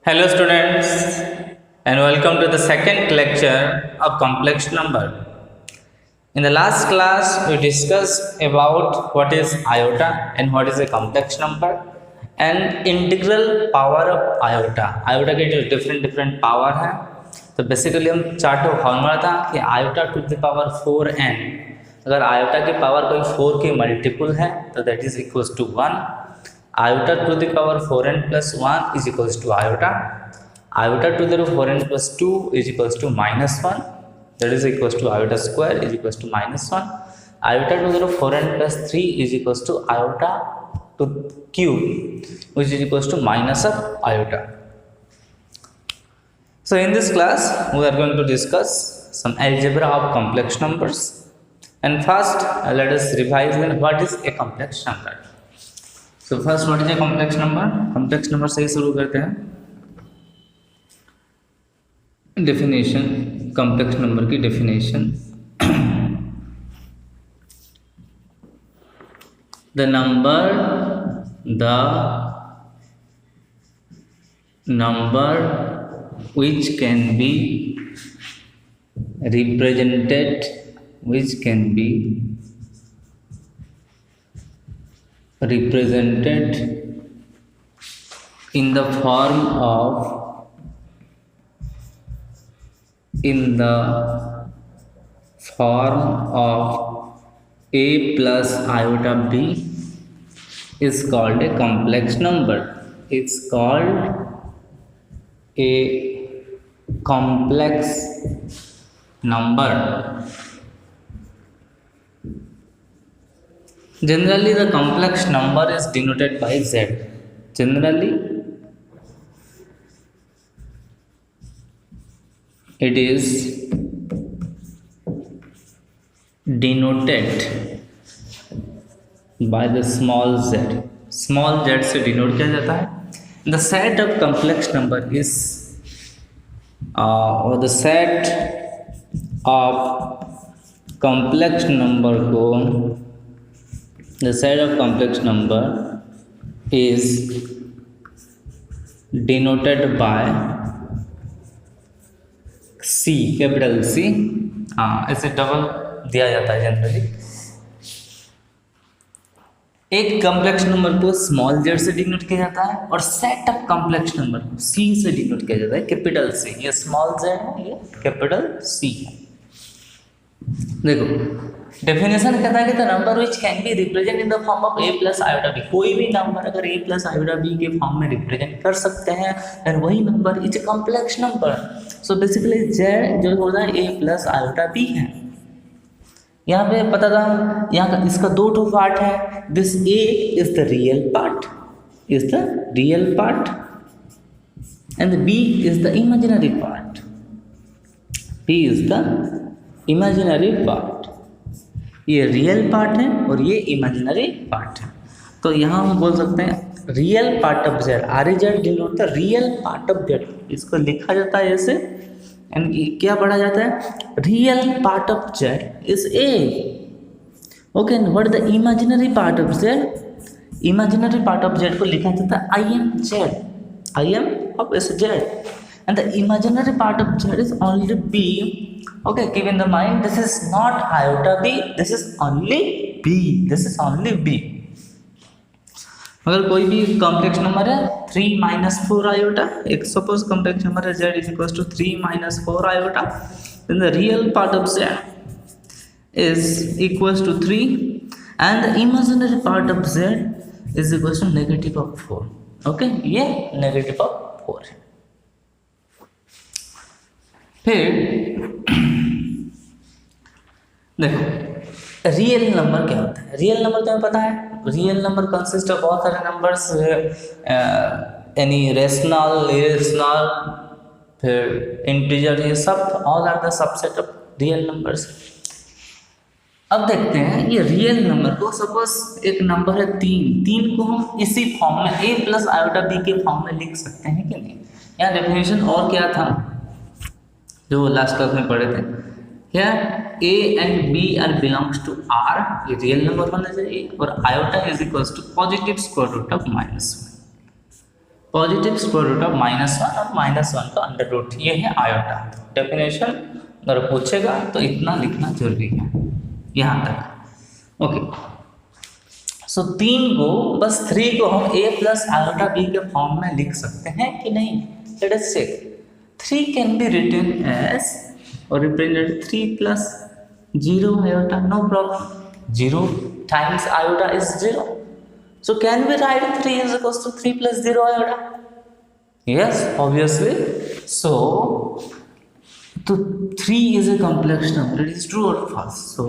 Hello students and welcome to the second lecture of complex number. In the last class we discussed about what is iota and what is a complex number and integral power of iota. Iota के जो different power है तो basically हम chart formula था कि iota to the power 4n अगर iota की power कोई 4 के मल्टीपल है तो that is equals to 1. Iota to the power 4n plus 1 is equals to iota. Iota to the 4n plus 2 is equals to minus 1. That is equals to iota square is equals to minus 1. Iota to the 4n plus 3 is equals to iota to cube, which is equals to minus of iota. So in this class we are going to discuss some algebra of complex numbers. And first let us revise what is a complex number. So first what is a complex number? Complex number से ही शुरू करते हैं. Definition, complex number की definition. The number which can be represented in the form of a plus iota b is called a complex number. It's called a complex number. Generally the complex number is denoted by z. Generally it is denoted by the small z. Small z से denote किया जाता है. The set of complex number is or the set of complex number को the set of complex number is denoted by C, capital C. ऐसे double दिया जाता है generally. एक कॉम्प्लेक्स नंबर को स्मॉल जेड से डिनोट किया जाता है और सेट ऑफ कॉम्प्लेक्स नंबर को सी से डिनोट किया जाता है, कैपिटल सी. ये स्मॉल जेड है, ये कैपिटल सी है. देखो डेफिनेशन कहता है कि the number which can be represent in the form of a plus iota b. कोई भी नंबर अगर a प्लस आयोटा बी के फॉर्म में रिप्रेजेंट कर सकते हैं देन वही number is a complex number. So basically z जो होता है a प्लस आयोटा बी है. यहाँ पे पता था यहाँ का इसका दो पार्ट है. This a is the real part and b is the imaginary part. ये रियल पार्ट है और ये इमेजिनरी पार्ट है. तो यहाँ हम बोल सकते हैं real part of Z. R E Z denote the real part of Z. इसको लिखा जाता है ऐसे एंड क्या पढ़ा जाता है? Real part of z is a. Okay, what the imaginary part of z? Imaginary part of z को लिखा जाता है i m z. I m of s z and the imaginary part of z is only b. Okay, keep in the mind this is not iota b, this is only b. अगर कोई भी complex number है 3 minus 4 iota, एक suppose complex number है z is equal to 3 minus 4 iota, then the real part of z is equal to 3 and the imaginary part of z is equal to negative of 4. Okay, ये negative of 4 है. फिर देखो real number क्या होता है? Real number तुम्हें पता है, रियल नंबर कंसिस्ट ऑफ बहुत सारे नंबर्स, एनी रेशनल, इरेशनल, फिर इंटीजर, ये सब all are the subset of real numbers. अब देखते हैं ये रियल नंबर को, सपोज एक नंबर है 3 को हम इसी फॉर्म में a प्लस आयोटा b के फॉर्म में लिख सकते हैं कि नहीं? यहाँ डेफिनेशन और क्या था जो लास्ट क्लास में पढ़े थे? क्या a and b are belongs to r, ये रियल नंबर होना चाहिए, और iota is equals to positive square root of -1. Positive square root of -1 और -1 का अंडर रूट, ये है आयोटा। डेफिनेशन अगर पूछेगा तो इतना लिखना जरूरी है यहाँ तक। ओके, सो 3 को, बस 3 को हम a प्लस आयोटा b के फॉर्म में लिख सकते हैं कि नहीं? Let us check. 3 can be written as और represented 3 plus 0 iota, no problem. 0 times iota is 0. So can we write 3 is equals to 3 plus 0 iota? Yes, obviously. So 3 is a complex number. It is true or false? So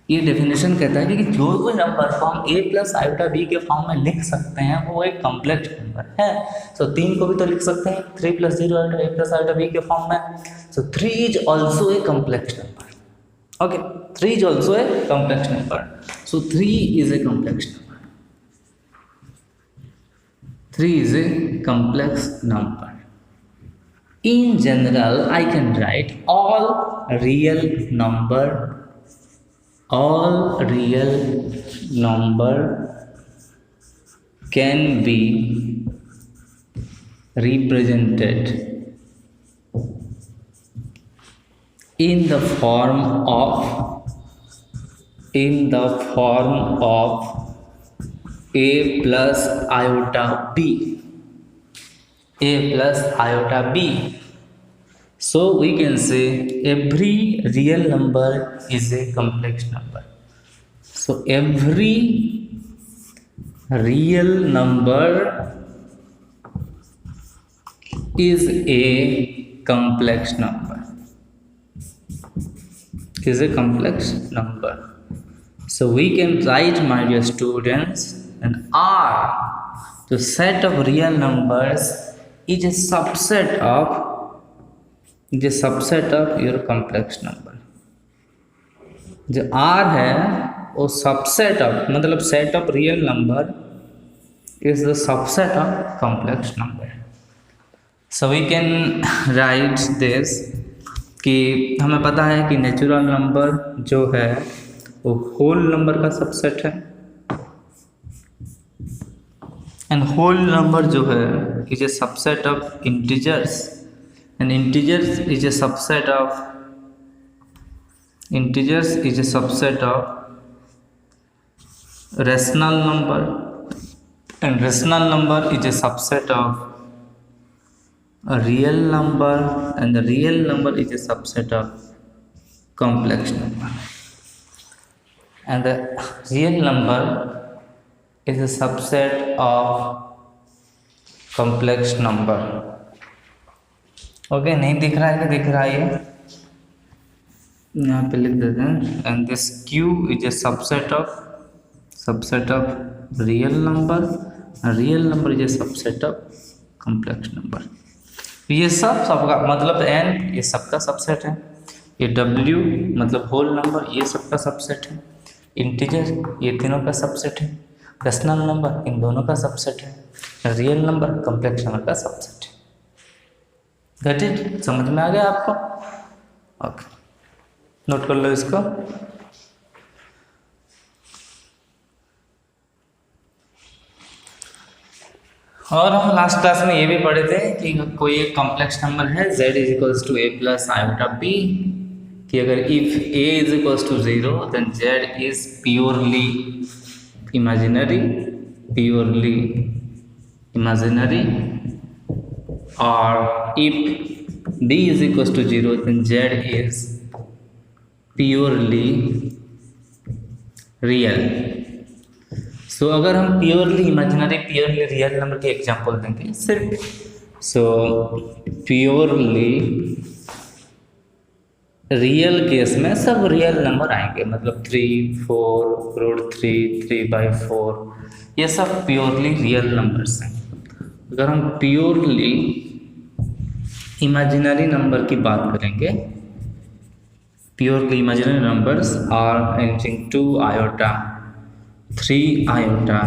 ये definition कहता है कि जो कोई number को हम a plus iota b के form में लिख सकते हैं वो एक कॉम्प्लेक्स नंबर है। सो 3 को भी तो लिख सकते हैं 3 plus 0 iota a plus iota b के फॉर्म में। सो 3 is also a complex number. Okay, 3 is also a complex number. So 3 is a complex number. 3 is a complex number. In general, I can write all real number can be represented in the form of a plus iota b. So we can say every real number is a complex number. So every real number is a complex number. So we can write, my dear students, an R, the set of real numbers is a subset of your complex number. जो R है वो subset of, मतलब set of real number is the subset of complex number. So we can write this कि हमें पता है कि natural number जो है वो होल नंबर का सबसेट है, एंड होल नंबर जो है is a subset of integers, and integers is a subset of rational number, and rational number is A subset of a real number, and the real number is a subset of complex number, and the real number is a subset of complex number. Okay, नहीं दिख रहा है कि दिख रहा है? यहाँ पे लिख देते हैं, and this Q is a subset of real number, and real number is a subset of complex number. ये सबका मतलब n ये सबका सबसेट है, ये w मतलब होल नंबर ये सबका सबसेट है, इंटीजर ये तीनों का सबसेट है, रेशनल नंबर इन दोनों का सबसेट है, रियल नंबर कॉम्प्लेक्स नंबर का सबसेट है। Got it? समझ में आ गया आपको? ओके, नोट कर लो इसको। और हम लास्ट क्लास में ये भी पढ़े थे कि कोई एक कॉम्प्लेक्स नंबर है z is equals to a plus iota b, कि अगर if a is equals to 0 then z is purely imaginary, और if b is equals to 0 then z is purely real. So अगर हम purely imaginary purely real number के example देंगे सिर्फ, सो purely real case में सब रियल नंबर आएंगे, मतलब 3, 4, √3, 3/4, ये सब प्योरली रियल नंबर्स हैं। अगर हम प्योरली इमेजिनरी नंबर की बात करेंगे, purely imaginary numbers are anything 2 iota, 3 iota,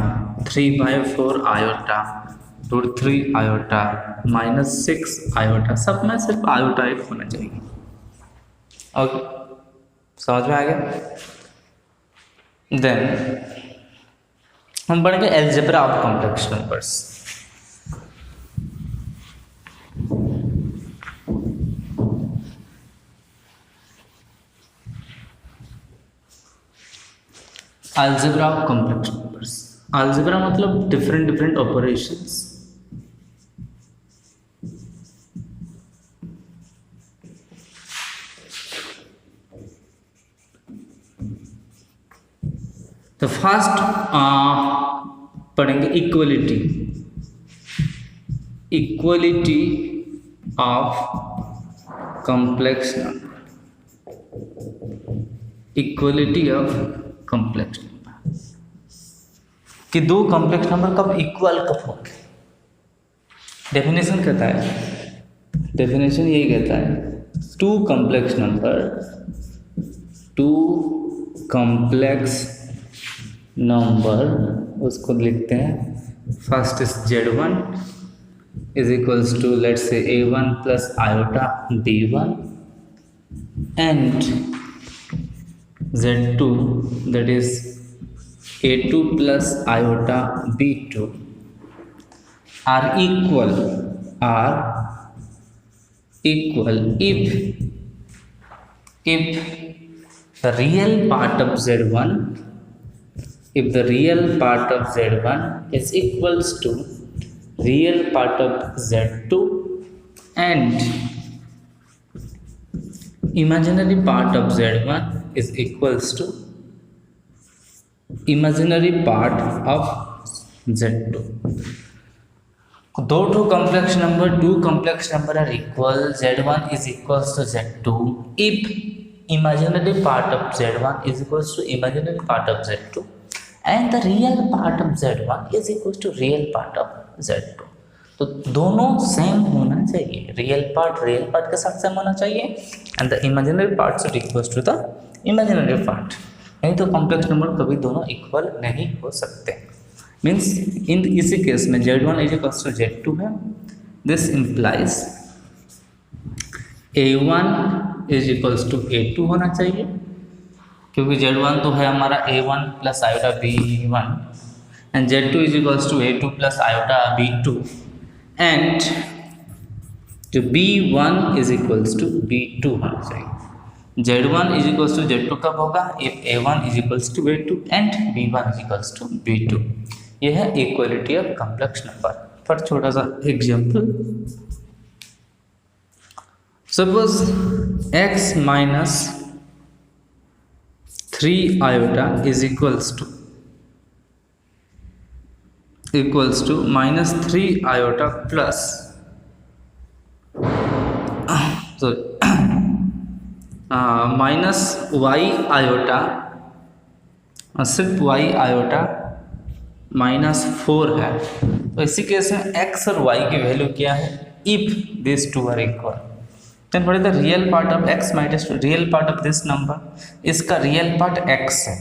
3/4 iota, √3 iota, -6 iota, सब में सिर्फ आयोटा एक होना चाहिए। ओके, समझ में आ गया? देन हम पढ़ेंगे algebra of complex numbers. Algebra of complex numbers. Algebra मतलब डिफरेंट डिफरेंट ऑपरेशंस। तो फर्स्ट पढ़ेंगे equality. Equality of complex number. Equality of complex number कि दो कॉम्प्लेक्स नंबर कब इक्वल कब होंगे। डेफिनेशन कहता है, डेफिनेशन यही कहता है two complex number, two complex number उसको लिखते हैं first is Z1 is equals to let's say A1 plus iota B1 and Z2 that is A2 plus iota B2 are equal if the real part of Z1, if the real part of Z1 is equals to real part of Z2 and imaginary part of Z1 is equals to imaginary part of Z2. दो two complex number, two complex number are equal, Z1 is equals to Z2 if imaginary part of Z1 is equals to imaginary part of Z2 and the real part of Z1 is equals to real part of Z2. तो दोनों same होना चाहिए, real part के साथ same होना चाहिए and the imaginary part से equals to the imaginary part, नहीं तो कॉम्प्लेक्स नंबर कभी दोनों इक्वल नहीं हो सकते। मीन्स इन इसी केस में Z1 is equals to Z2 है, this implies A1 is equals to A2 होना चाहिए क्योंकि Z1 तो है हमारा A1 plus iota B1 and Z2 is equals to A2 plus iota B2 and जो B1 is equals to B2 होना चाहिए। Z1 is equals to Z2 कब होगा if A1 is equals to A2 and B1 is equals to B2। यह है equality of complex number. पर छोटा सा example, suppose x minus 3 iota is equals to minus 3 iota plus minus y iota, सिर्फ y iota -4 है। तो इसी case में x और y की वैल्यू क्या है if this two are equal, then what is the real part of x minus real part of this number. इसका रियल पार्ट x है,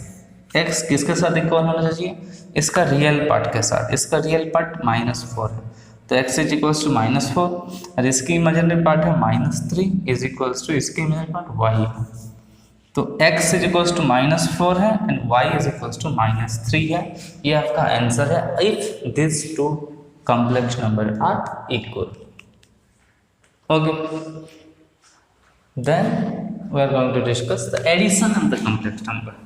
x किसके साथ इक्वल होना चाहिए इसका रियल पार्ट के साथ, इसका रियल पार्ट -4 है तो x इज इक्वल्स टू -4 और इसकी इमेजिनरी पार्ट है -3 इज इक्वल्स टू इसकी इमेजिनरी पार्ट y है। तो x इज इक्वल्स टू -4 है and y is equals to -3 है। ये आपका आंसर है if this two complex number are equal. Okay, then we are going to discuss the addition of the complex number.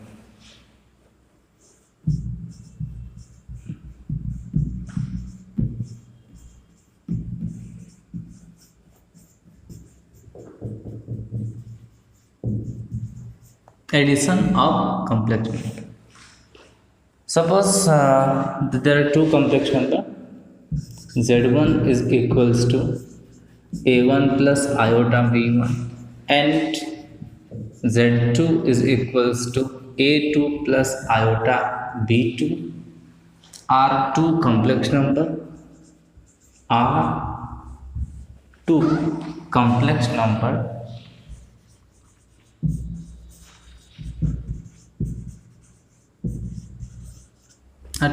Addition of complex number. Suppose there are two complex number. Z1 is equals to A1 plus iota B1 and Z2 is equals to A2 plus iota B2 are two complex number. Are two complex number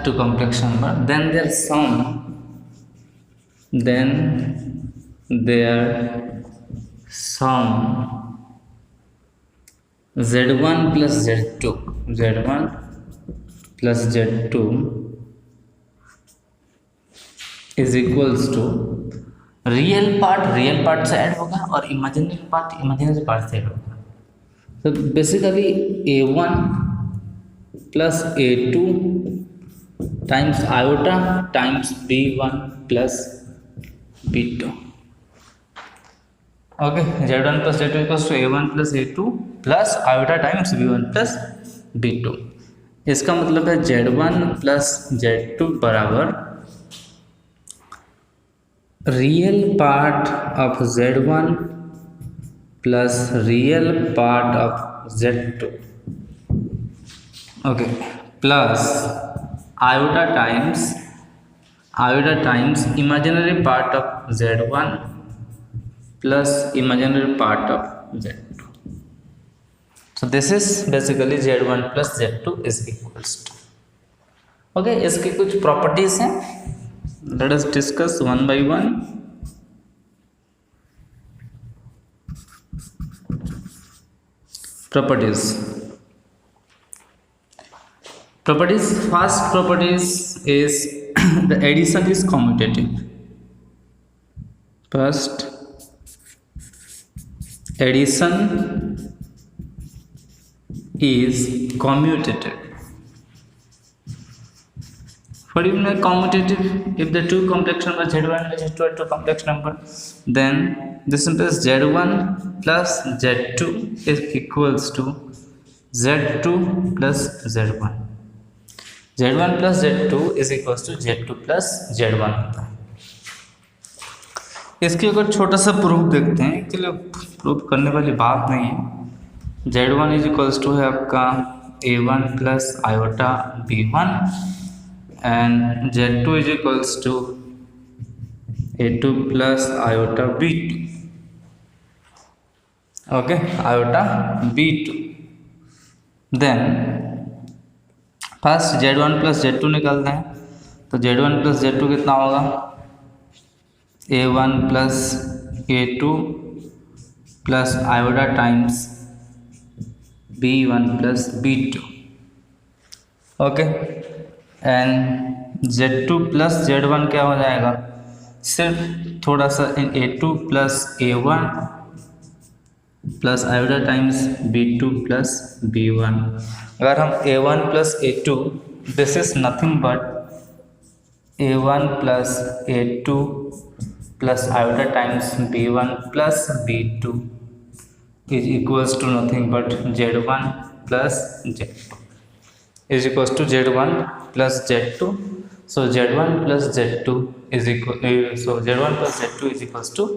to complex number, then their sum Z1 plus Z2 is equals to real part से add होगा और imaginary part से add होगा। तो basically A1 plus A2 times iota times B1 plus B2. Okay, Z1 plus Z2 equals to A1 plus A2 plus iota times B1 plus B2. इसका मतलब है Z1 plus Z2 बराबर real part of Z1 plus real part of Z2. Okay, plus iota times imaginary part of Z1 plus imaginary part of Z2. So this is basically Z1 plus Z2 is equals to. Okay, इसकी कुछ properties हैं. Let us discuss one by one. Properties. First properties is the addition is commutative. First, addition is commutative. What do you mean commutative? If the two complex numbers Z1 and Z2 are two complex numbers, then this implies Z1 plus Z2 is equals to Z2 plus Z1. Z1 plus Z2 is equals to Z2 plus Z1 होता है. इसकी अगर छोटा सा proof देखते हैं, के लिए प्रूफ करने वाली बात नहीं है. Z1 इज इक्वल्स टू है आपका A1 plus iota B1 and Z2 is equals to A2 plus iota B2. Okay, iota B2. Then first Z1 plus Z2 निकालते हैं, तो Z1 प्लस Z2 कितना होगा? A1 plus A2 plus iota times B1 plus B2. Okay, and Z2 plus Z1 क्या हो जाएगा? सिर्फ थोड़ा सा A2 plus A1 plus iota times B2 plus B1. अगर हम A1 plus A2, this is nothing but A1 plus A2 plus iota times B1 plus B2 is equals to nothing but Z1 plus Z2 is equals to Z1 plus Z2. So Z1 plus Z2 is equal Z1 plus Z2 is equals to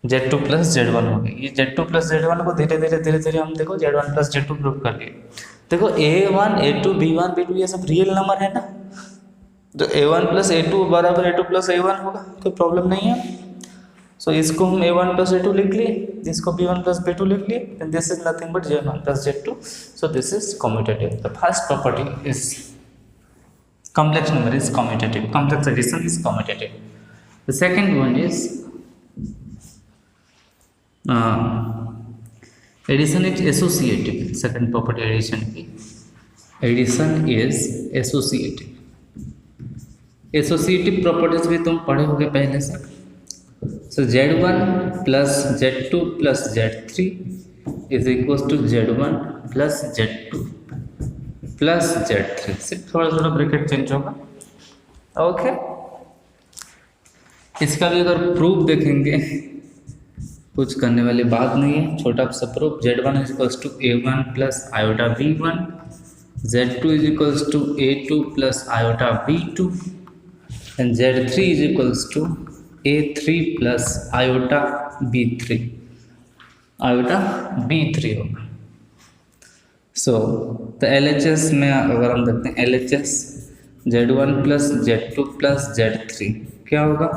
Z2 plus Z1 हो गई. ये Z2 plus Z1 को धीरे धीरे हम देखो Z1 plus Z2 prove कर लिए. देखो A1 A2 B1 B2 ये सब रियल नंबर है ना, तो A1 प्लस A2 बराबर A2 प्लस A1 होगा, कोई प्रॉब्लम नहीं है. सो इसको हम A1 प्लस A2 लिख लिए, इसको B1 प्लस B2 लिख लिए, and this is nothing but Z1 plus Z2. So this is commutative. The first property is complex number is commutative, complex addition is commutative. The second one is addition is associative. Second property addition is associative. Associative properties भी तुम पढ़े होगे पहले से. So Z1 plus Z2 plus Z3 is equal to Z1 plus Z2 plus Z3. सिर्फ थोड़ा bracket change होगा. Okay, इसका भी अगर प्रूफ देखेंगे, कुछ करने वाली बात नहीं है, छोटा सा proof. Z1 is equal to A1 plus iota B1, Z2 is equal to A2 plus iota B2 and Z3 is equals to A3 plus iota B3 होगा. सो तो LHS में अगर हम देखते हैं LHS Z1 plus Z2 plus Z3 क्या होगा?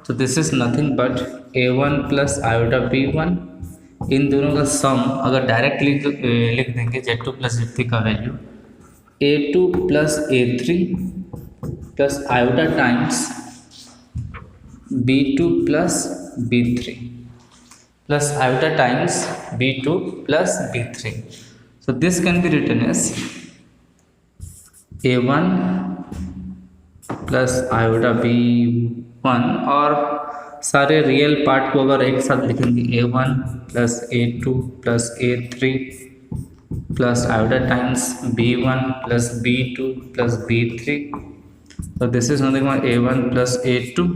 तो this is nothing but A1 plus iota B1. इन दोनों का सम अगर डायरेक्ट लिख देंगे Z2 प्लस Z3 का value A2 plus A3 plus iota times B2 plus B3 plus iota times B2 plus B3. So this can be written as A1 plus iota B1, और सारे real part को अगर एक साथ लिखेंगे A1 plus A2 plus A3 plus iota times b1 plus b2 plus b3. So this is nothing but a1 plus a2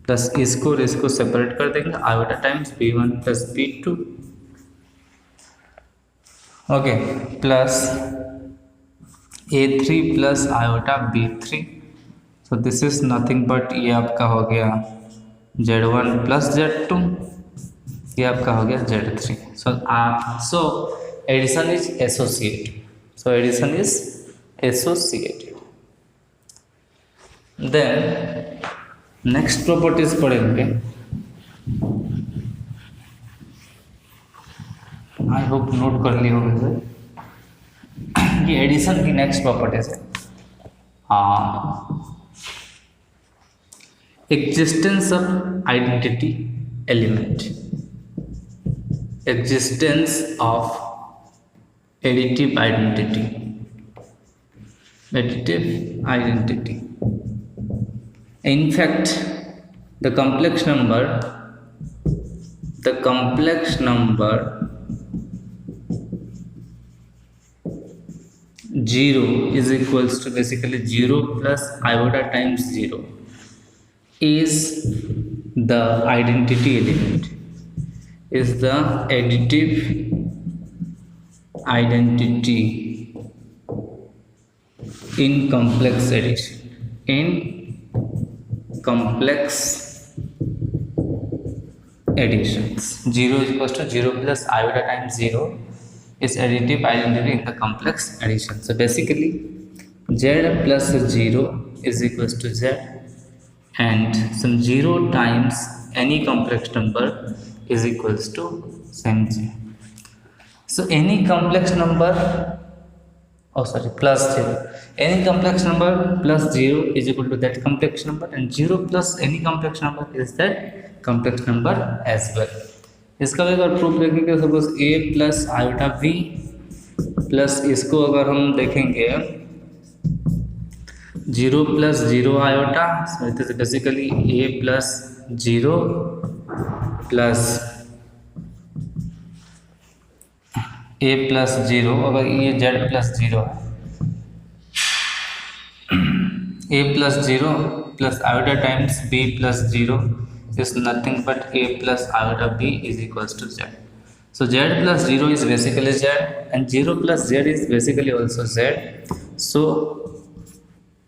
plus इसको separate कर देंगे iota times b1 plus b2, okay, plus a3 plus iota b3. So this is nothing but ये आपका हो गया z1 plus z2, ये आपका हो गया z3. So addition is associative. So addition is associative. Then next properties पढ़ेंगे. I hope note कर लिए होंगे ये एडिशन की नेक्स्ट प्रॉपर्टीज है. Existence of identity element, existence of additive identity, additive identity. In fact, the complex number 0 is equals to basically 0 plus iota times 0 is the identity element, is the additive identity in complex addition. In complex additions, 0 is equals to 0 plus iota times 0 is additive identity in the complex addition. So basically z plus 0 is equals to z, and some 0 times any complex number is equals to same z. So any complex number, plus 0, any complex number plus 0 is equal to that complex number, and 0 plus any complex number is that complex number as well. इसका अगर proof देखेंगे, suppose a plus iota b plus इसको अगर हम देखेंगे 0 plus 0 iota, basically a plus 0 plus a plus 0, अगर ये z plus 0 है, a plus 0 plus iota times b plus 0 is nothing but a plus iota b is equals to z. So z plus 0 is basically z, and 0 plus z is basically also z. So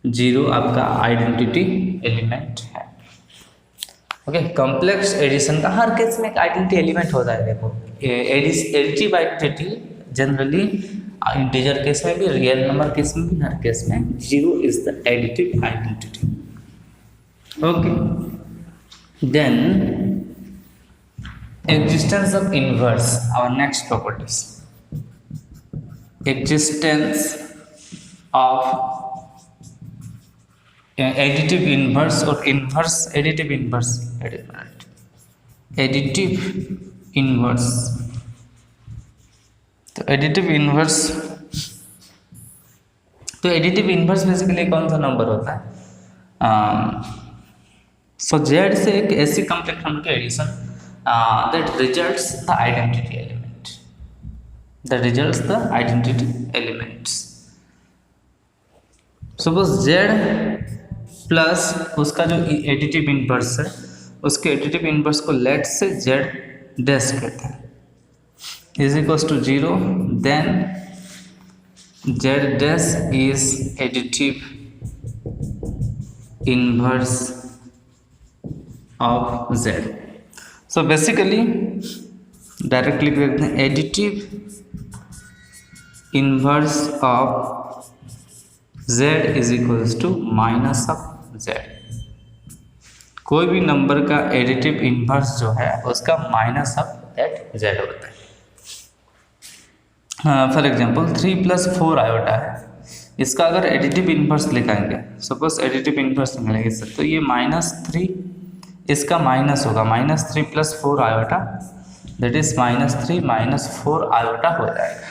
0 आपका identity element है. Okay, complex addition का हर case में एक identity element होता है. देखो additive identity generally integer case में भी, रियल नंबर केस में भी, हर केस में 0 is the additive identity. Okay, then existence of inverse, our next properties. Existence of additive inverse or inverse additive inverse, additive inverse. तो additive inverse, तो additive inverse basically कौन सा number होता है? सो z से एक ऐसी कॉम्प्लेक्स नंबर की addition that results the identity element, that results the identity elements. Suppose z plus उसका जो एडिटिव इनवर्स है, उसके एडिटिव इनवर्स को लेट से z डैश कहते हैं, is equals to 0, then z dash is additive inverse of z. So basically directly कहते हैं additive inverse of z is equals to minus of z. कोई भी number का additive inverse जो है उसका माइनस ऑफ दैट z होता है. फॉर एग्जांपल 3 प्लस 4 आयोटा है, इसका अगर एडिटिव इनवर्स लिखाएंगे, सपोज एडिटिव इनवर्स निकालेंगे सर, तो ये -3 इसका माइनस होगा, -3 plus 4 iota, that is -3 minus 4 iota हो जाएगा.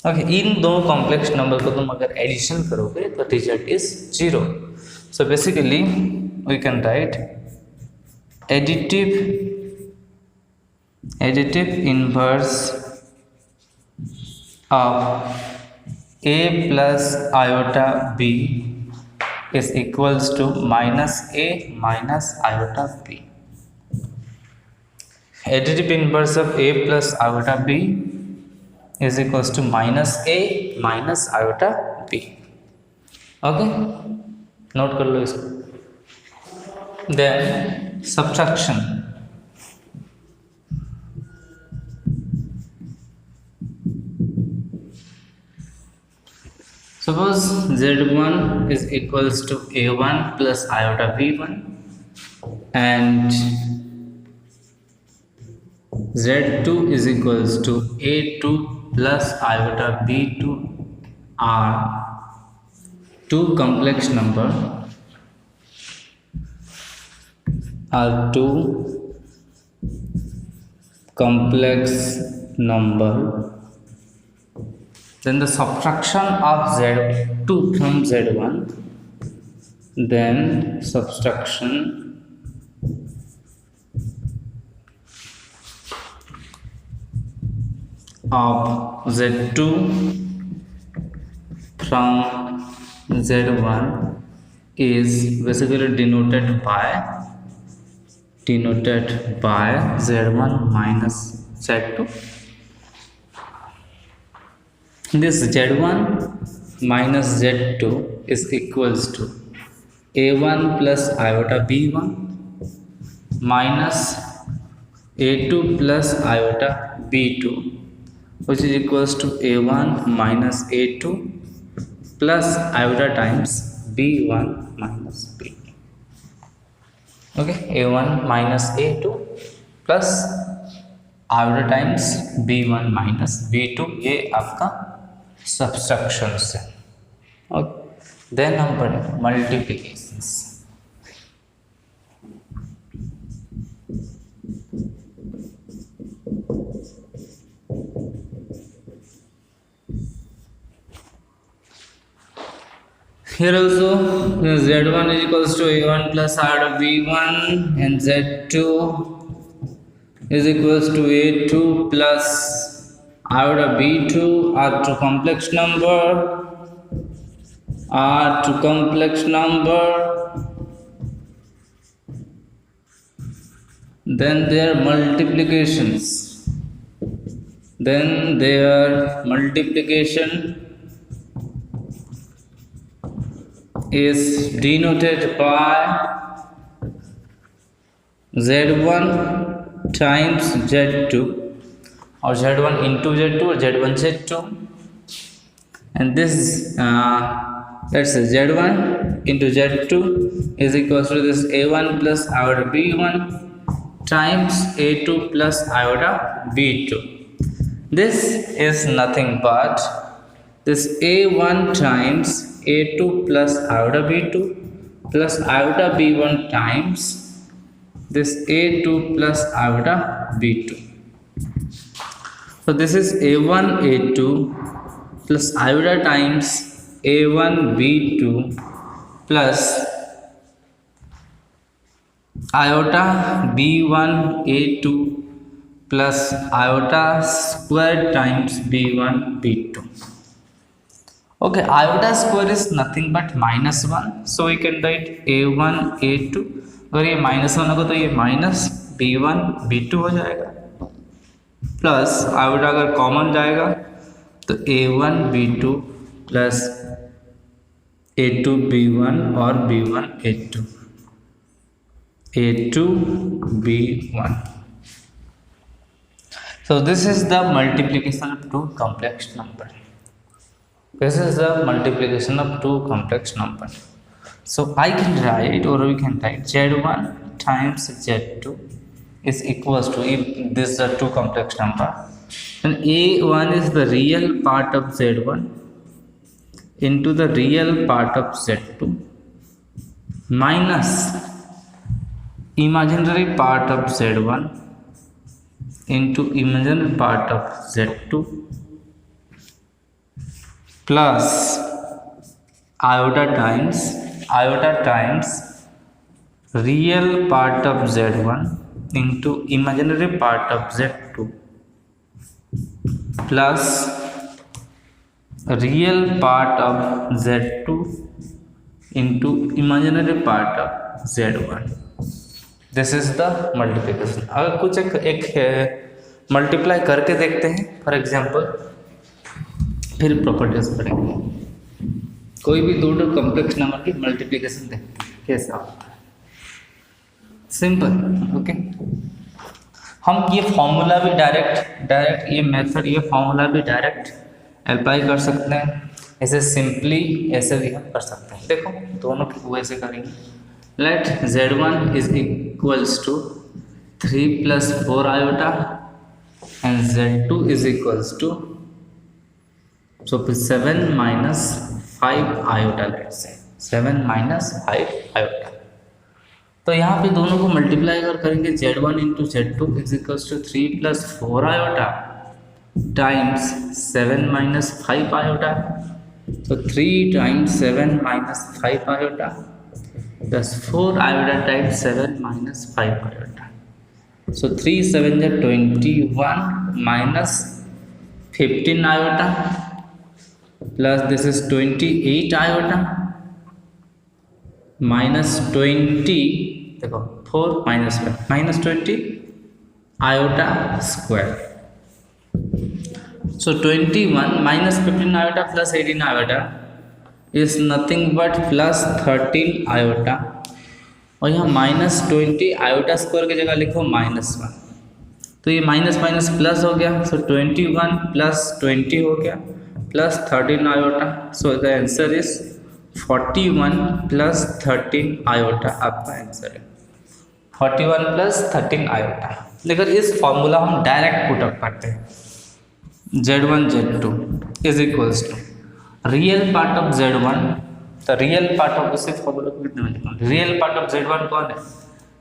ओके, इन दो कॉम्प्लेक्स नंबर को तुम अगर एडिशन करोगे तो result is 0. So basically we can write additive inverse of a plus iota b is equals to minus a minus iota b. Additive inverse of a plus iota b is equals to minus a minus iota b. Okay, note कर लो इसको. Then subtraction. Suppose z1 is equals to a1 plus iota b1 and z2 is equals to a2 plus iota b2 are two complex number then the subtraction of z2 from z1, then subtraction of z2 from z1 is basically denoted by z1 minus z2. This z1 minus z2 is equals to a1 plus iota b1 minus a2 plus iota b2, which is equals to a1 minus a2 plus iota times b1 minus b2. Okay, a1 minus a2 plus iota times b1 minus b2, ये आपका subtraction है. Okay, then हम पढ़ेंगे multiplications. Here also z1 is equals to a1 plus iota b1 and z2 is equals to a2 plus iota b2 are two complex number, then their multiplication is denoted by z1 times z2 or z1 into z2 or z1 z2, and this let's say z1 into z2 is equals to this a1 plus iota b1 times a2 plus iota b2. This is nothing but this a1 times a2 plus iota b2 plus iota b1 times this a2 plus iota b2. So this is a1 a2 plus iota times a1 b2 plus iota b1 a2 plus iota square times b1 b2. Okay, iota square is nothing but -1, so we can write a1 a2. अगर ये -1 होगा तो ये minus b1 b2 हो जाएगा, plus iota अगर common जाएगा तो a1 b2 plus a2 b1 और b1 a2 b1. So this is the multiplication of two complex number. So I can write, or we can write z1 times z2 is equals to, if this is a two complex number, then a1 is the real part of z1 into the real part of z2 minus imaginary part of z1 into imaginary part of z2 plus iota times real part of z1 into imaginary part of z2 plus real part of z2 into imaginary part of z1. This is the multiplication. अगर कुछ एक multiply करके देखते हैं for example, फिर properties पढ़ेंगे। कोई भी दो कॉम्प्लेक्स नंबर की मल्टीप्लिकेशन देखते हैं कैसा होता है, सिंपल। ओके, हम ये फॉर्मूला भी डायरेक्ट ये मेथड, ये फॉर्मूला भी डायरेक्ट अप्लाई कर सकते हैं, ऐसे सिंपली ऐसे भी हम कर सकते हैं। देखो दोनों को ऐसे करेंगे। Let z1 is equals to 3 + 4 iota and z2 is equals to 7 - 5 iota. Let say 7 - 5 iota. तो यहाँ पे दोनों को मल्टीप्लाई अगर करेंगे, z1 × z2 is equals to 3 + 4 iota times 7 - 5 iota. तो 3 × 7 - 5 iota plus 4 iota times 7 - 5 iota. So 3 7 is 21 minus 15 iota plus this is 28 iota minus 20, देखो 4 minus 5 minus 20 iota square. So 21 minus 15 iota plus 18 iota is nothing but plus 13 iota, और यहाँ -20 iota square की जगह लिखो -1, तो ये minus minus plus हो गया। सो 21 + 20 हो गया plus 13 iota. So the answer is 41 + 13 iota आपका आंसर है। 41 + 13 आयोटा। लेकिन इस फॉर्मूला हम डायरेक्ट पुट अप करते हैं, z1 z2 is equals to real part of z1, तो रियल पार्ट ऑफ उसे फॉर्मूला को कितने में लिखूँ, रियल पार्ट ऑफ z1 कौन है,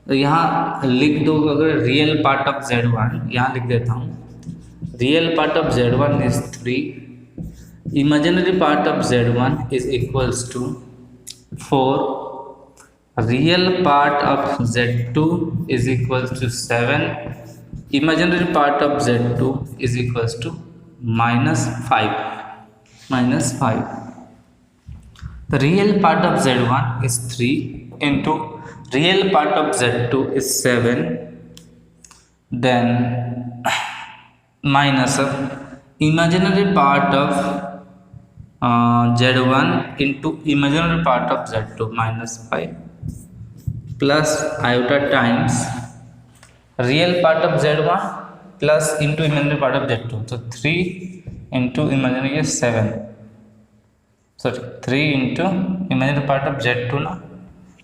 तो यहाँ लिख दो। अगर रियल पार्ट ऑफ z1 यहाँ लिख देता हूँ, real part of z1 is 3, imaginary part of z1 is equals to 4, real part of z2 is equals to 7, imaginary part of z2 is equals to -5. The real part of z1 is 3 into real part of z2 is 7, then minus of imaginary part of z1 into imaginary part of z2 -5 plus iota times real part of z1 plus into imaginary part of z2, so 3 into imaginary is 7, sorry 3 into imaginary part of z2 ना,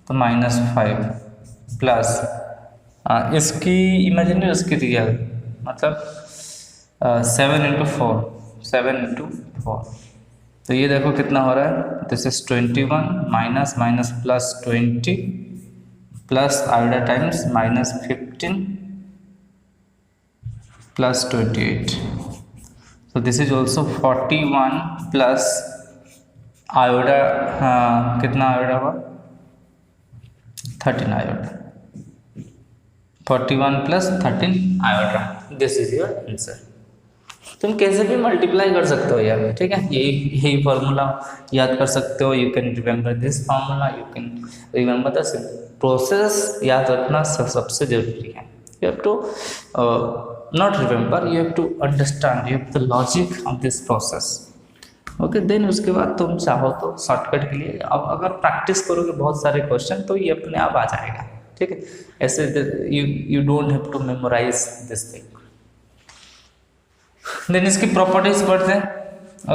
तो -5 plus इसकी imaginary इसकी real, मतलब 7 × 4, 7 × 4, तो ये देखो कितना हो रहा है, this is 21 minus minus plus 20 plus iota times -15 plus 28, so this is also 41 plus iota, कितना आयोटा हुआ 13 iota, 41 plus 13 iota, this is your answer. तुम कैसे भी मल्टीप्लाई कर सकते हो यार, ठीक है, यही फॉर्मूला याद कर सकते हो। You can remember this formula, you can remember the process, याद रखना सबसे जरूरी है। You have to not remember, you have to understand, you have the logic of this process, okay, then उसके बाद तुम चाहो तो शॉर्टकट के लिए अब अगर प्रैक्टिस करोगे बहुत सारे क्वेश्चन तो ये अपने आप आ जाएगा, ठीक है। ऐसे you don't have to memorize this thing। Then इसकी प्रॉपर्टीज पढ़ते हैं।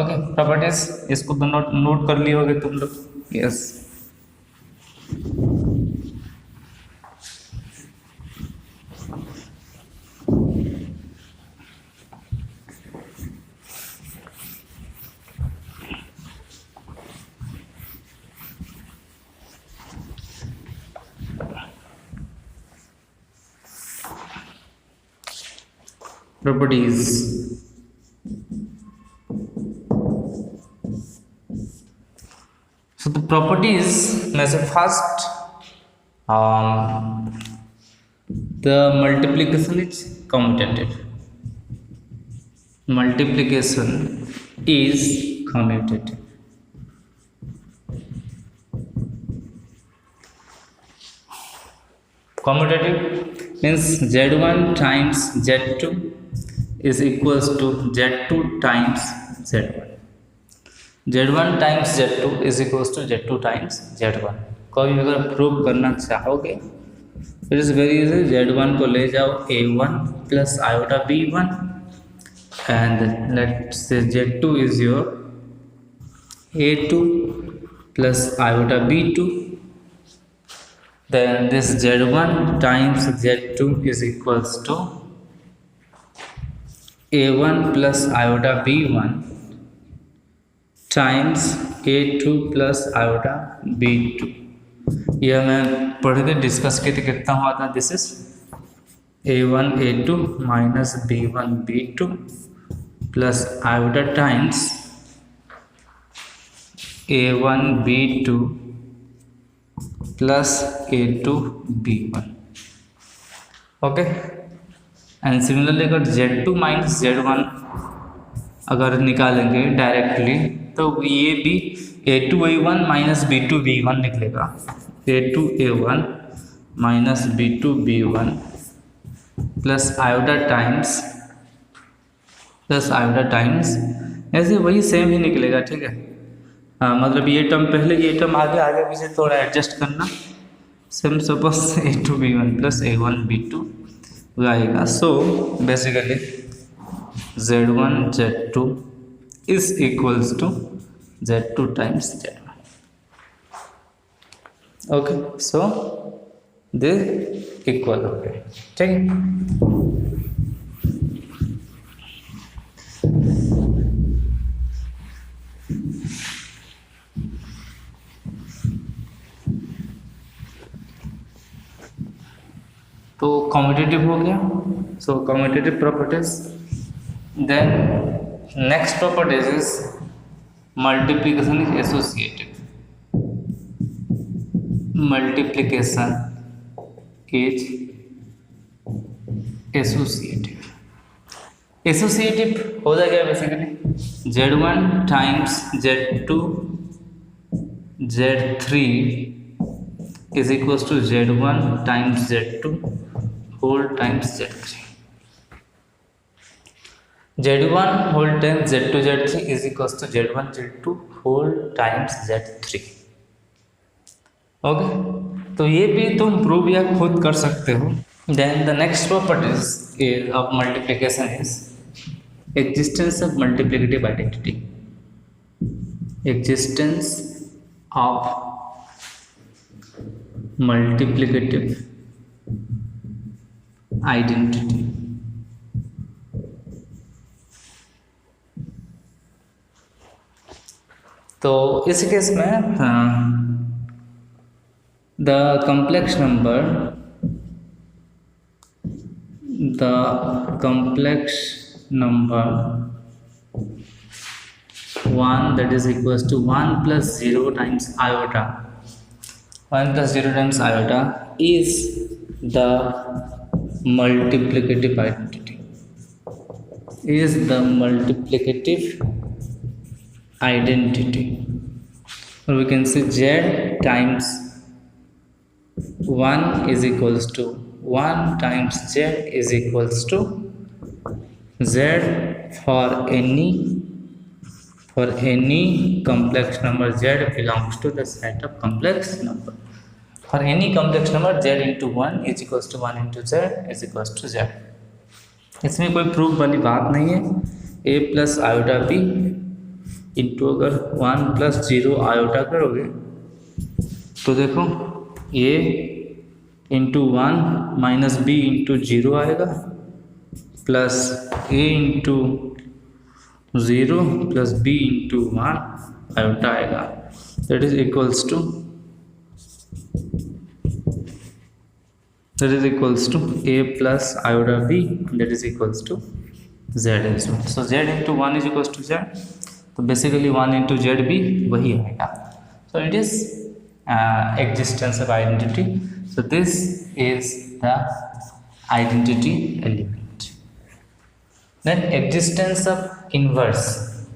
ओके, प्रॉपर्टीज इसको तो नोट कर लिए होगे तुम लोग, yes. properties, so the properties में से first the multiplication is commutative, multiplication is commutative. Commutative means Z1 times Z2 is equals to Z2 times Z1. Z1 times Z2 is equals to Z2 times Z1. कोई अगर prove करना चाहोगे it is very easy. Z1 को ले जाओ A1 plus iota B1 and let's say Z2 is your A2 plus iota B2. Then this Z1 times Z2 is equals to A1 plus iota B1 times A2 plus iota B2. यह मैं पढ़ के discuss की थी, कितना हुआ था. This is A1 A2 minus B1 B2 plus iota times A1 B2 plus A2 B1. Okay. And similarly अगर Z2 माइनस Z1 अगर निकालेंगे डायरेक्टली तो ये भी A2 A1 minus B2 B1 निकलेगा. A2 A1 minus B2 B1 plus iota times ऐसे वही same ही निकलेगा. ठीक है. हाँ, मतलब ये टर्म पहले, ये टर्म आगे पीछे थोड़ा एडजस्ट करना. Same suppose A2 B1 plus A1 B2 आएगा. So basically Z1 Z2 is equals to Z2 times Z1. Okay. So they equal हो गए. ठीक है. तो कम्यूटेटिव हो गया. So commutative properties. Then next properties is multiplication is associative. Multiplication is associative हो जाएगा basically Z1 times Z2 Z3 is equals to Z1 times Z2 whole times Z3. Z1 whole times Z2 Z3 is equals to Z1 Z2 whole times Z3. Okay. तो ये भी तुम prove या खुद कर सकते हो. Then the next properties of multiplication is existence of multiplicative identity. Existence of multiplicative identity. तो इस केस में the complex number 1 that is equals to 1 plus 0 times iota. 1 plus 0 times iota is the multiplicative identity. Or we can say Z times 1 is equals to 1 times Z is equals to Z for any complex number Z belongs to the set of complex number. For any complex number Z into 1 is equals to 1 into Z is equals to Z. इसमें कोई proof वाली बात नहीं है. A plus iota B into अगर 1 plus 0 iota करोगे तो देखो A into 1 minus B into 0 आएगा plus A into 0 plus B into 1 iota आएगा. That is equals to A plus iota B that is equals to Z as well. So Z into 1 is equals to Z. तो basically 1 into Z भी वही आएगा. So it is existence of identity. So this is the identity element. Then existence of inverse.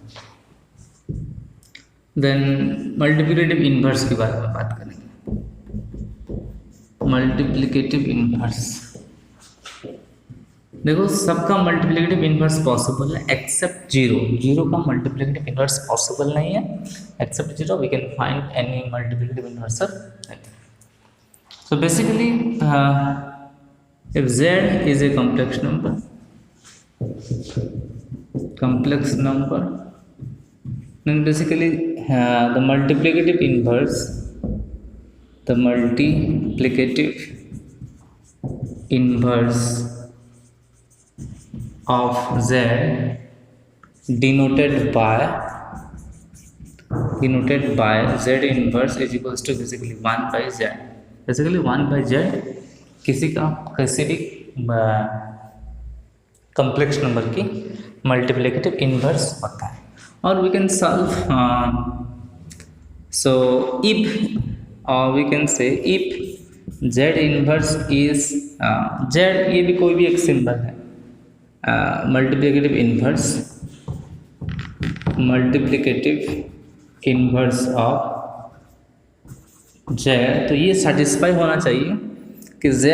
Then multiplicative inverse के बारे में बात करेंगे। Multiplicative inverse, देखो सबका मल्टीप्लिकेटिव इन्वर्स पॉसिबल है एक्सेप्ट जीरो। जीरो का मल्टीप्लिकेटिव इन्वर्स पॉसिबल नहीं है, except zero we can find any multiplicative inverse of that. So basically if z is a complex number, then basically the multiplicative inverse of z denoted by z inverse is equals to basically 1 by z। basically 1 by z किसी भी complex number की multiplicative inverse होता है। और we can solve, so if we can say if z inverse is z, ये भी कोई भी एक सिंबल है, मल्टीप्लिकेटिव इन्वर्स ऑफ z, तो ये सेटिस्फाई होना चाहिए कि z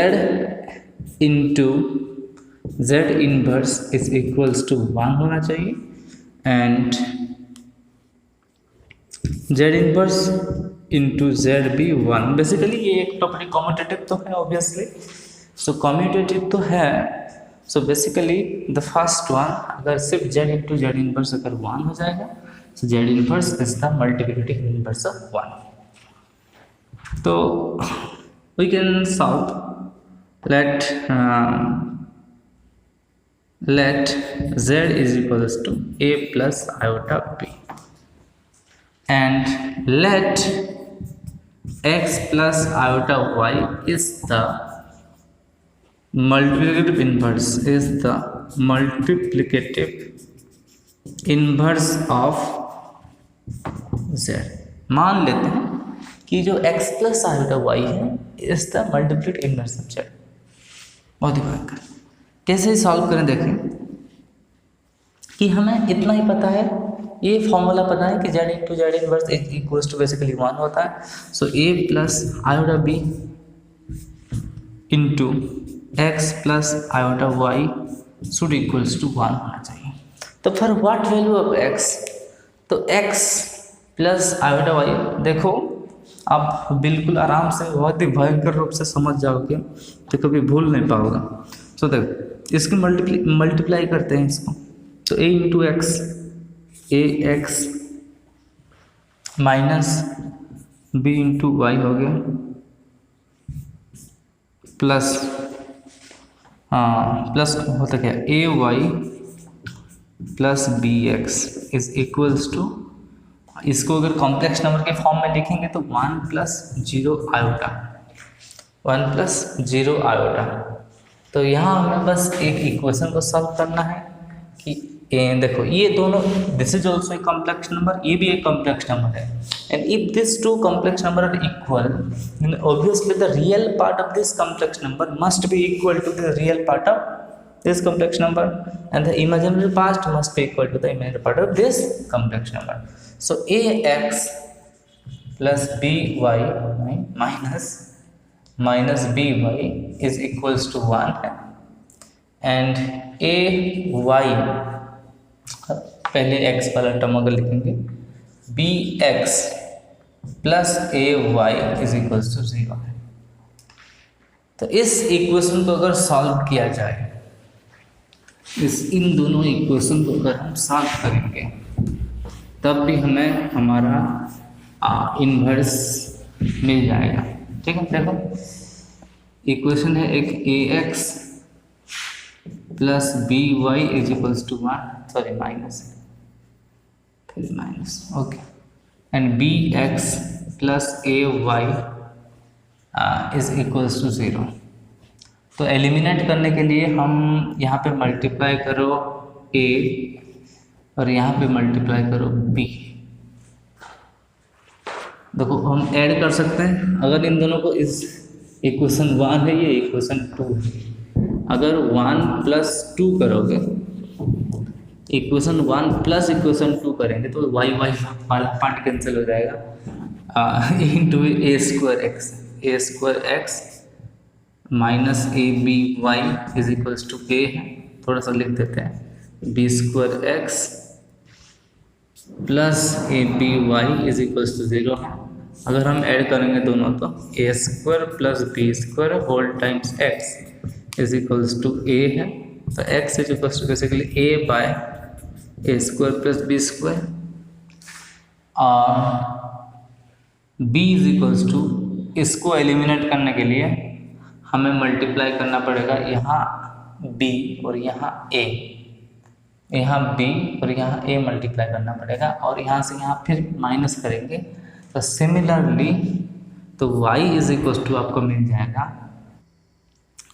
into z inverse is equals to 1 होना चाहिए, and z inverse into z भी 1। बेसिकली ये एक टॉपिक कॉम्यूटेटिव तो है ऑब्वियसली, सो कॉम्यूटेटिव तो है। So basically the first one, अगर सिर्फ z इंटू z इन्वर्स अगर 1 हो जाएगा, सो z inverse is the multiplicative inverse of 1। तो we can solve, let z is equals to a plus iota b, and let x plus iota y is the multiplicative inverse of z। मान लेते हैं कि जो x plus iota y है इस the multiplicative inverse of z। बहुत ही भयंकर। कैसे सॉल्व करें, देखें कि हमें इतना ही पता है, ये फॉर्मूला पता है कि z into z inverse equals to basically 1 होता है। So a plus iota b into x plus iota y should equals to 1 होना चाहिए। तो फिर व्हाट वैल्यू ऑफ x, तो x प्लस आयोटा y, देखो आप बिल्कुल आराम से बहुत ही भयंकर रूप से समझ जाओगे तो कभी भूल नहीं पाओगे। सो देखो इसको मल्टीप्लाई करते हैं इसको, तो a into x, a x minus b into y हो गया, प्लस प्लस होता क्या, a y plus b x is equals to, इसको अगर कॉम्प्लेक्स नंबर के फॉर्म में लिखेंगे तो 1 प्लस 0 आयोटा। तो यहाँ हमें बस एक इक्वेशन को सॉल्व करना है कि देखो ये दोनों, this is also a complex number, ये भी एक कॉम्प्लेक्स नंबर है, and if this two complex number are equal, then obviously the real part of this complex number must be equal to the real part of this complex number, and the imaginary part must be equal to the imaginary part of this complex number. So ax plus by minus by is equals to 1, and ay, पहले x वाला term अगर लिखेंगे, bx plus ay is equals to 0 है। तो इस equation को अगर solve किया जाए, इन दोनों इक्वेशन को अगर हम सॉल्व करेंगे तब भी हमें हमारा इन्वर्स मिल जाएगा। ठीक है, देखो इक्वेशन है एक ax plus by is equals to 1, sorry minus okay, and bx plus ay is equals to 0। तो एलिमिनेट करने के लिए हम यहाँ पे मल्टीप्लाई करो a और यहाँ पे मल्टीप्लाई करो b। देखो हम ऐड कर सकते हैं, अगर इन दोनों को, इस इक्वेशन 1 है, ये इक्वेशन 2 है, अगर 1 प्लस 2 करोगे इक्वेशन 1 प्लस इक्वेशन 2 करेंगे तो वाई वाला पार्ट कैंसिल हो जाएगा, into a square x minus a b y is equals to a है, थोड़ा सा लिख देते हैं, b square x plus a b y is equals to 0 है। अगर हम ऐड करेंगे दोनों तो a square plus b square whole times x is equals to a है, तो x is equals to basically a by a square plus b square, और b is equals to, इसको एलिमिनेट करने के लिए हमें मल्टीप्लाई करना पड़ेगा यहाँ b और यहाँ a, यहाँ b और यहाँ a मल्टीप्लाई करना पड़ेगा, और यहाँ से यहाँ फिर माइनस करेंगे, तो सिमिलरली तो y इज इक्वल टू आपको मिल जाएगा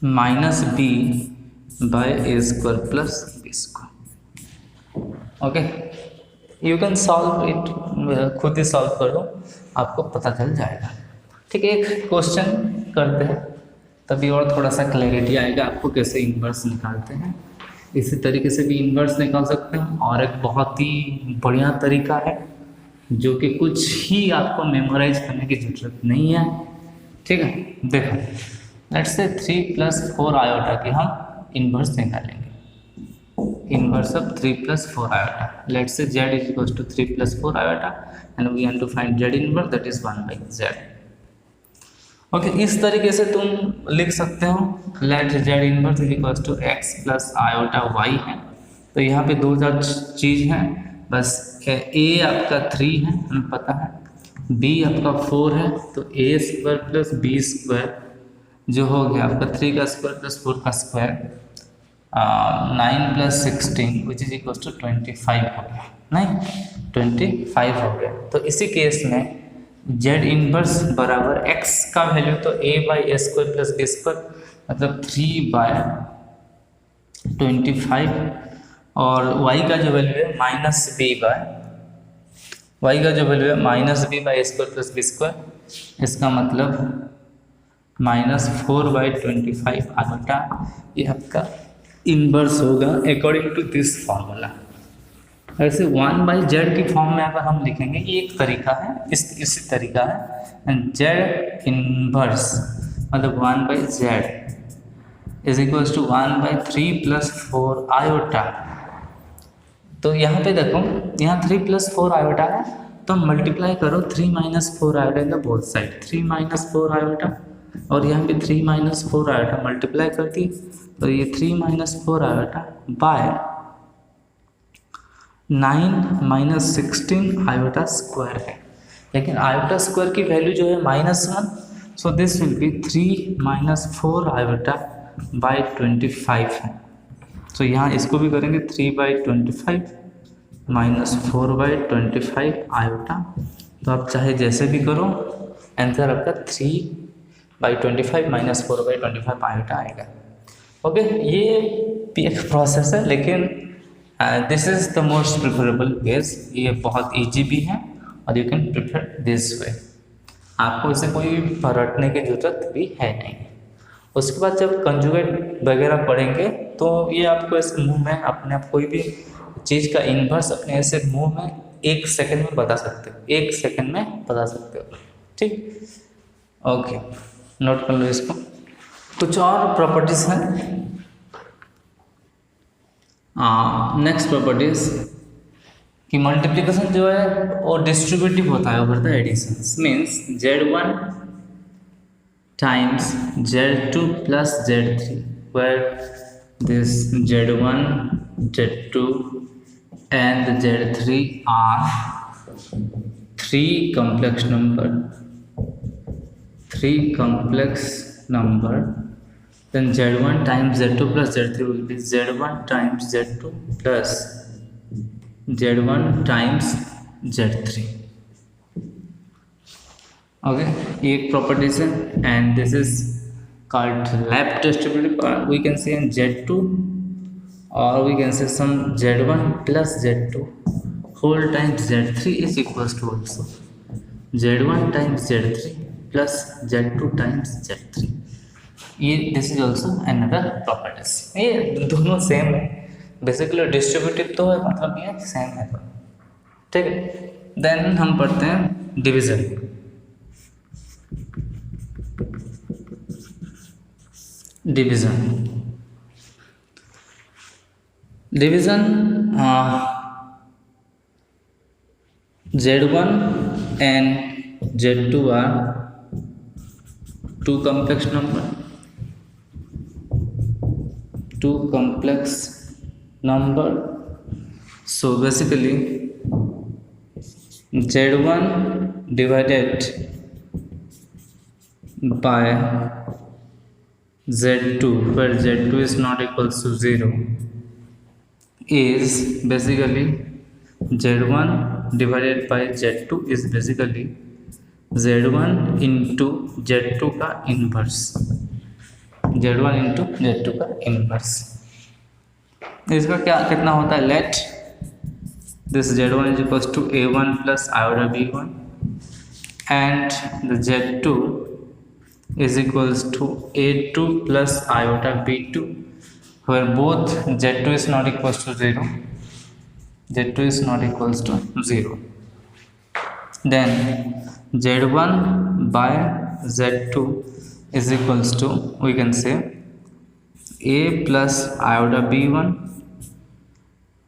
minus b by a square plus b square. Okay, you can solve it, खुद ही सॉल्व करो, आपको पता चल जाएगा। ठीक है, एक क्वेश्चन करते हैं तभी और थोड़ा सा क्लैरिटी आएगा आपको कैसे इन्वर्स निकालते हैं। इसी तरीके से भी इन्वर्स निकाल सकते हैं, और एक बहुत ही बढ़िया तरीका है जो कि कुछ ही आपको मेमोराइज करने की ज़रूरत नहीं है। ठीक है, देखो लेट्स से 3 प्लस 4 आयोटा की हम इन्वर्स निकालेंगे, inverse of 3 plus 4 iota. Let's say z is equal to 3 plus 4 iota and we want to find z inverse, that is 1 by z। Okay, इस तरीके से तुम लिख सकते हो, let z inverse is equal to x plus iota y है। तो यहाँ पे दो चीज़ है बस, a आपका 3 है हमें पता है, b आपका 4 है, तो a square plus b square जो हो गया आपका 3 का स्क्वायर प्लस 4 का square, 9 plus 16 which is equal to 25 हो गया, नहीं 25 हो गया। तो इसी केस में z इनवर्स बराबर x का वैल्यू तो a by a square plus b square, मतलब 3 बाय 25, और y का जो वैल्यू है माइनस बी बाय, y का जो वैल्यू है minus b by a square plus b square, इसका मतलब माइनस 4 बाई 25 आयोटा, ये आपका इनवर्स होगा अकॉर्डिंग टू दिस फॉर्मूला। ऐसे 1 बाई जेड की फॉर्म में अगर हम लिखेंगे, ये एक तरीका है, इसी तरीका है, जेड इनवर्स मतलब 1 by z is equals to 1 by 3 plus 4 iota. तो यहाँ पे देखो, यहाँ 3 प्लस 4 आयोटा है, तो मल्टीप्लाई करो 3 minus 4 iota in the both side, 3 minus 4 iota, और यहाँ पे 3 माइनस 4 आयोटा मल्टीप्लाई कर दी, तो ये 3 minus 4 iota by 9 minus 16 iota square है, लेकिन आयोटा स्क्वायर की वैल्यू जो है -1, so this will be 3 minus 4 iota by 25 है। तो यहाँ इसको भी करेंगे 3 बाई 25 माइनस 4 बाई 25 आयोटा, तो आप चाहे जैसे भी करो, आंसर आपका 3 बाई 25 माइनस 4 बाई 25 आयोटा आएगा। ओके, ये भी एक प्रोसेस है, लेकिन this is the most preferable ways, ये बहुत इजी भी है और you can prefer this way, आपको इसे कोई रटने की ज़रूरत भी है नहीं। उसके बाद जब कंजुगेट वगैरह पढ़ेंगे तो ये आपको ऐसे मुंह में अपने आप कोई भी चीज़ का इन्वर्स अपने ऐसे मुंह में 1 सेकंड में बता सकते हो, 1 सेकंड में बता सकते हो। ठीक, ओके, नोट कर लो इसको। कुछ और प्रॉपर्टीज़ हैं। नेक्स्ट प्रॉपर्टीज कि मल्टीप्लिकेशन जो है वो डिस्ट्रीब्यूटिव होता है over the addition, means z1 times z2 plus z3, where this z1 z2 and z3 are 3 complex number, then z1 times z2 plus z3 will be z1 times z2 plus z1 times z3. Okay, ये एक properties है, and this is called left distributive, we can say z2 और we can से सम z1 plus z2 whole times z3 is equals to also z1 times z3 plus z2 times z3. ये this is also another properties, ये दोनों same है, basically distributive तो है, मतलब ये सेम है तो, ठीक है। देन हम पढ़ते हैं division. Division Z1 and Z2 are two complex number. So basically Z1 divided by Z2, where Z2 is not equals to 0, is basically Z1 divided by Z2 is basically Z1 into Z2 का inverse, Z1 into Z2 का inverse. इसका क्या कितना होता है, let this Z1 is equals to A1 plus iota B1 and the Z2 is equals to A2 plus iota B2, where both Z2 is not equals to 0. Z2 is not equals to 0. Then Z1 by Z2 is equals to, we can say, A plus iota B1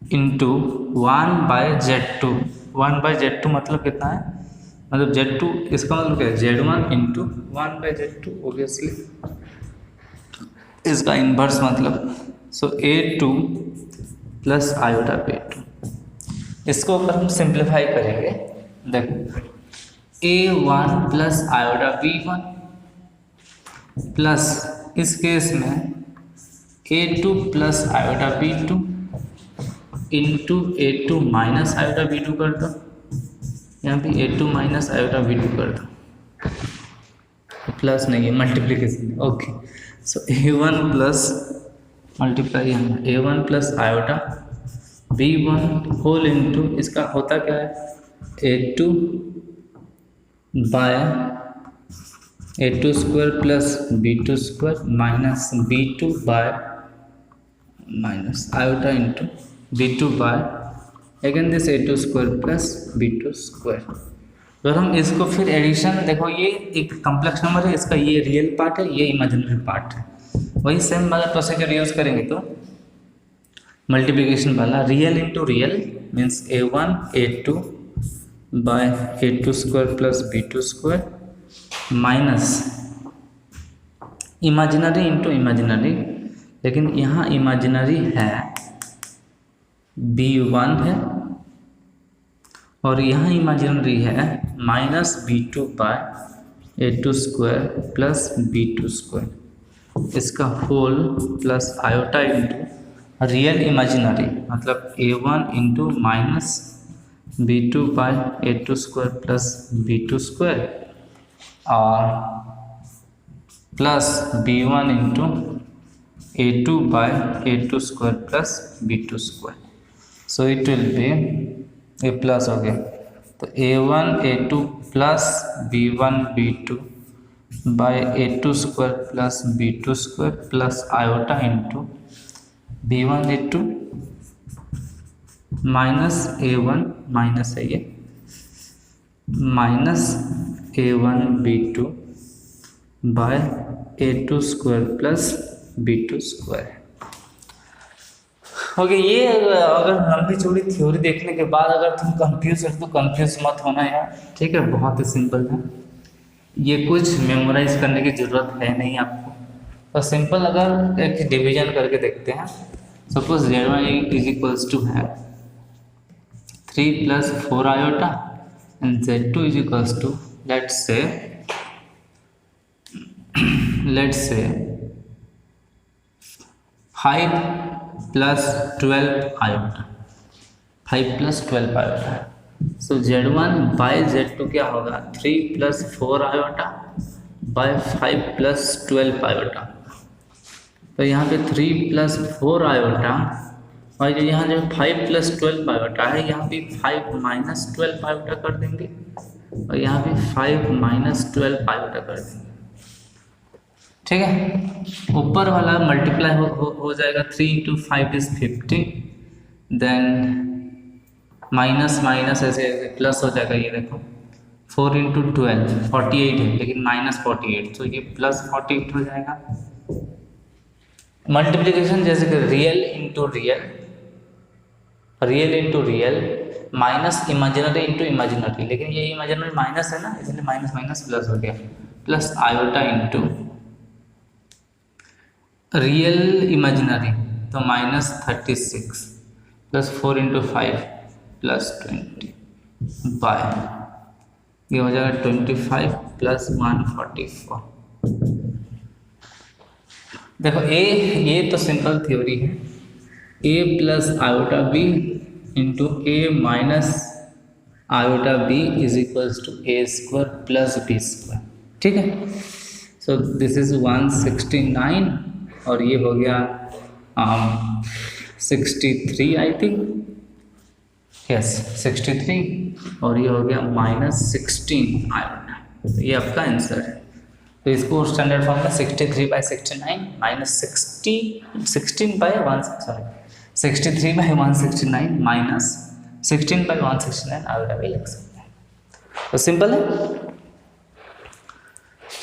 into 1 by Z2. 1 by Z2 मतलब कितना है, मतलब Z2 इसका मतलब क्या है, Z1 into 1 by Z2 obviously इसका inverse मतलब, सो A2 प्लस आयोटा B2। इसको अगर हम सिंप्लीफाई करेंगे, देखो A1 plus iota B1 plus इस केस में A2 plus iota B2 into A2 minus iota B2 कर दो, यहाँ पे A2 माइनस आयोटा B2 कर दो, प्लस नहीं है मल्टीप्लीकेशन, ओके। सो A1 प्लस मल्टीप्लाई यहाँ A1 plus iota B1 whole into इसका होता क्या है, A2 by A2 square plus B2 square minus B2 by minus iota into B2 by again this A2 square plus B2 square. अगर हम इसको फिर addition, देखो ये एक कॉम्प्लेक्स नंबर है, इसका ये रियल पार्ट है, ये इमेजिनरी पार्ट है, वही सेम वाला प्रोसीजर यूज करेंगे तो मल्टीप्लिकेशन वाला, real into real means A1 A2 by A2 square plus B2 square minus imaginary into imaginary, लेकिन यहाँ इमेजिनरी है B1 है और यहाँ इमेजिनरी है minus B2 by A2 square plus B2 square, इसका whole plus iota into real imaginary मतलब A1 into minus B2 by A2 square plus B2 square और plus B1 into A2 by A2 square plus B2 square. So it will be a plus हो गया, तो A1 A2 plus B1 B2 by A2 square plus B2 square plus iota into B1 A2 minus A1 minus है ये minus A1 B2 by A2 square plus B2 square. Okay, ये अगर लंबी चौड़ी theory देखने के बाद अगर तुम कंफ्यूज हो तो कंफ्यूज मत होना यार, ठीक है, बहुत ही सिंपल है, ये कुछ मेमोराइज करने की ज़रूरत है नहीं आपको। तो सिंपल अगर एक डिवीजन करके देखते हैं, suppose Z1 is equals to है 3 plus 4 iota and Z2 is equals to let's say 5 plus 12 iota, 5 plus 12 iota. So Z1 by Z2 क्या होगा, 3 plus 4 iota by 5 plus 12 iota. तो यहाँ पे 3 प्लस 4 आयोटा और जो यहाँ जो 5 प्लस 12 आयोटा है, यहाँ पे 5 माइनस 12 आयोटा कर देंगे और यहाँ पे 5 माइनस 12 आयोटा कर देंगे, ठीक है, ऊपर वाला मल्टीप्लाई हो जाएगा 3 into 5 is 50, then minus minus ऐसे प्लस हो जाएगा, ये देखो 4 इंटू 12 48 है, लेकिन माइनस 48, तो ये प्लस 48 हो जाएगा। मल्टीप्लिकेशन जैसे कि real into real, real into real, minus imaginary into imaginary, लेकिन ये इमेजिनरी माइनस है ना, इसलिए माइनस माइनस प्लस हो गया, plus iota into real imaginary, तो minus 36 plus 4 into 5 plus 20 by, ये हो जाएगा 25 प्लस 144। देखो ये तो सिंपल थ्योरी है, a plus iota b into a minus iota b is equals to a square plus b square, ठीक है। सो दिस इज 169 और ये हो गया 63 आई थिंक, यस 63, और ये हो गया माइनस 16 आयोटा, तो ये आपका आंसर है। तो इसको स्टैंडर्ड फॉर्म में 63 by 69 minus 16 by 169 minus 16 by 169 iota भी लिख सकते हैं, तो सिंपल है।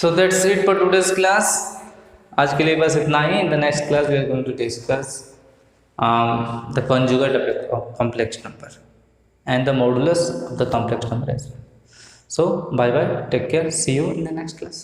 So that's it for today's class, आज के लिए बस इतना ही। In the next class we are going to discuss the conjugate of complex number and the modulus of the complex number as well. So bye bye, take care, see you in the next class.